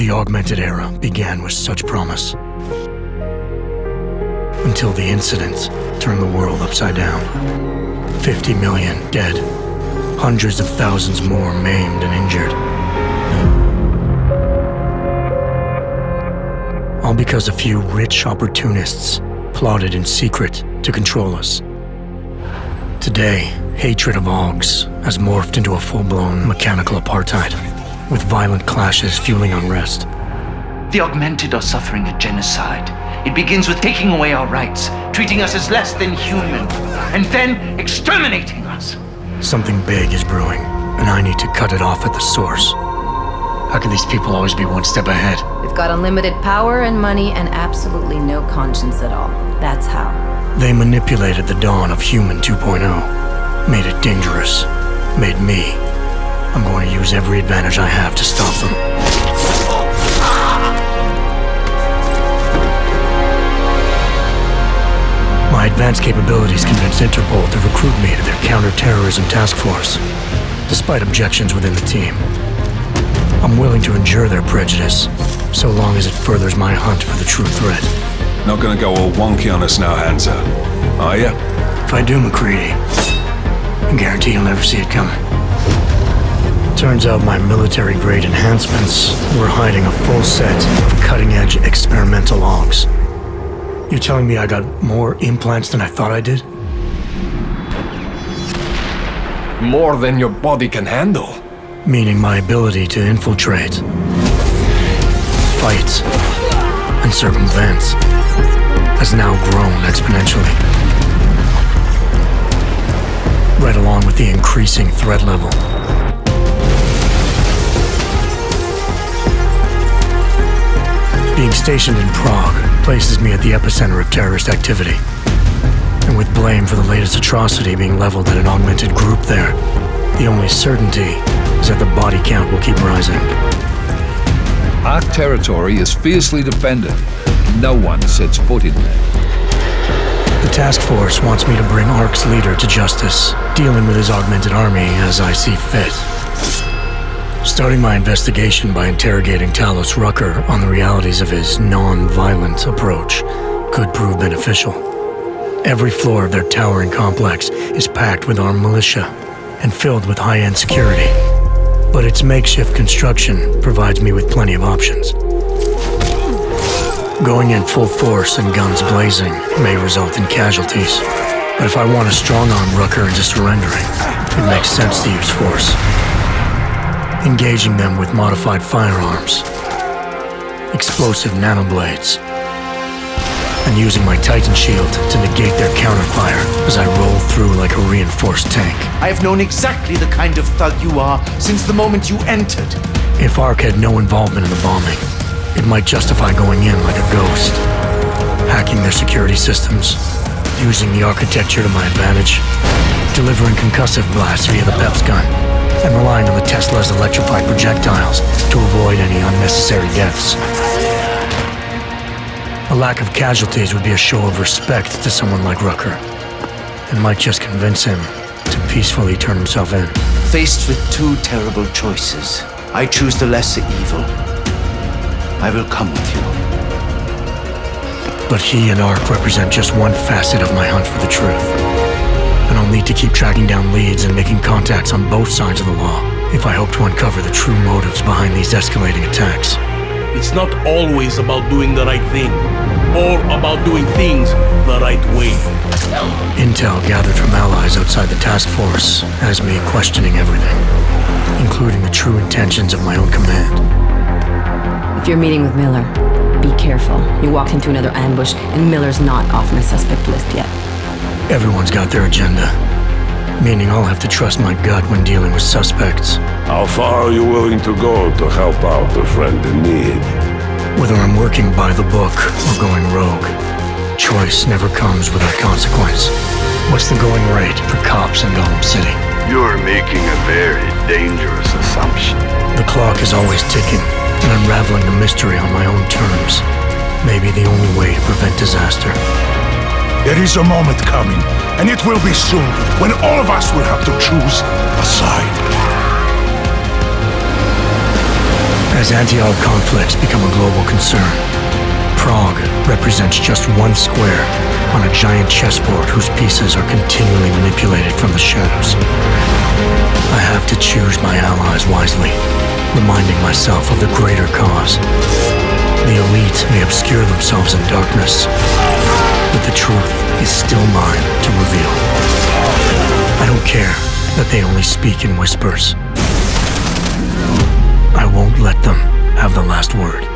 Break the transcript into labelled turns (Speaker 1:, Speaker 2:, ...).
Speaker 1: The augmented era began with such promise. Until the incident turned the world upside down. 50 million dead. Hundreds of thousands more maimed and injured. All because a few rich opportunists plotted in secret to control us. Today, hatred of Augs has morphed into a full-blown mechanical apartheid, with violent clashes fueling unrest.
Speaker 2: The augmented are suffering a genocide. It begins with taking away our rights, treating us as less than human, and then exterminating us.
Speaker 1: Something big is brewing, and I need to cut it off at the source. How can these people always be one step ahead?
Speaker 3: They've got unlimited power and money and absolutely no conscience at all. That's how.
Speaker 1: They manipulated the dawn of Human 2.0, made it dangerous, made me. I'm going to use every advantage I have to stop them. My advanced capabilities convinced Interpol to recruit me to their counter-terrorism task force, despite objections within the team. I'm willing to endure their prejudice, so long as it furthers my hunt for the true threat.
Speaker 4: Not gonna go all wonky on us now, Hansa, are ya?
Speaker 1: If I do, McCready, I guarantee you'll never see it coming. Turns out my military-grade enhancements were hiding a full set of cutting-edge experimental logs. You're telling me I got more implants than I thought I did?
Speaker 5: More than your body can handle.
Speaker 1: Meaning my ability to infiltrate, fight, and circumvent has now grown exponentially. Right along with the increasing threat level. Being stationed in Prague places me at the epicenter of terrorist activity. And with blame for the latest atrocity being leveled at an augmented group there, the only certainty is that the body count will keep rising.
Speaker 6: Our territory is fiercely defended. No one sets foot in there.
Speaker 1: The task force wants me to bring ARC's leader to justice, dealing with his augmented army as I see fit. Starting my investigation by interrogating Talos Rucker on the realities of his non-violent approach could prove beneficial. Every floor of their towering complex is packed with armed militia and filled with high-end security. But its makeshift construction provides me with plenty of options. Going in full force and guns blazing may result in casualties. But if I want to strong-arm Rucker into surrendering, it makes sense to use force. Engaging them with modified firearms, explosive nanoblades, and using my Titan shield to negate their counterfire as I roll through like a reinforced tank.
Speaker 2: I have known exactly the kind of thug you are since the moment you entered.
Speaker 1: If ARC had no involvement in the bombing, it might justify going in like a ghost, hacking their security systems, using the architecture to my advantage, delivering concussive blasts via the PEPS gun, and relying on the Tesla's electrified projectiles to avoid any unnecessary deaths. A lack of casualties would be a show of respect to someone like Rucker, and might just convince him to peacefully turn himself in.
Speaker 2: Faced with two terrible choices, I choose the lesser evil. I will come with you.
Speaker 1: But he and ARC represent just one facet of my hunt for the truth. And I'll need to keep tracking down leads and making contacts on both sides of the law if I hope to uncover the true motives behind these escalating attacks.
Speaker 7: It's not always about doing the right thing, or about doing things the right way.
Speaker 1: Intel gathered from allies outside the task force has me questioning everything, including the true intentions of my own command.
Speaker 3: If you're meeting with Miller, be careful. You walked into another ambush, and Miller's not off my suspect list yet.
Speaker 1: Everyone's got their agenda, meaning I'll have to trust my gut when dealing with suspects.
Speaker 8: How far are you willing to go to help out a friend in need?
Speaker 1: Whether I'm working by the book or going rogue, choice never comes without consequence. What's the going rate for cops in Gotham City?
Speaker 8: You're making a very dangerous assumption.
Speaker 1: The clock is always ticking, and unraveling the mystery on my own terms may be the only way to prevent disaster.
Speaker 9: There is a moment coming, and it will be soon, when all of us will have to choose a side.
Speaker 1: As anti-Arg conflicts become a global concern, Prague represents just one square on a giant chessboard whose pieces are continually manipulated from the shadows. I have to choose my allies wisely, reminding myself of the greater cause. The elite may obscure themselves in darkness, but the truth is still mine to reveal. I don't care that they only speak in whispers. I won't let them have the last word.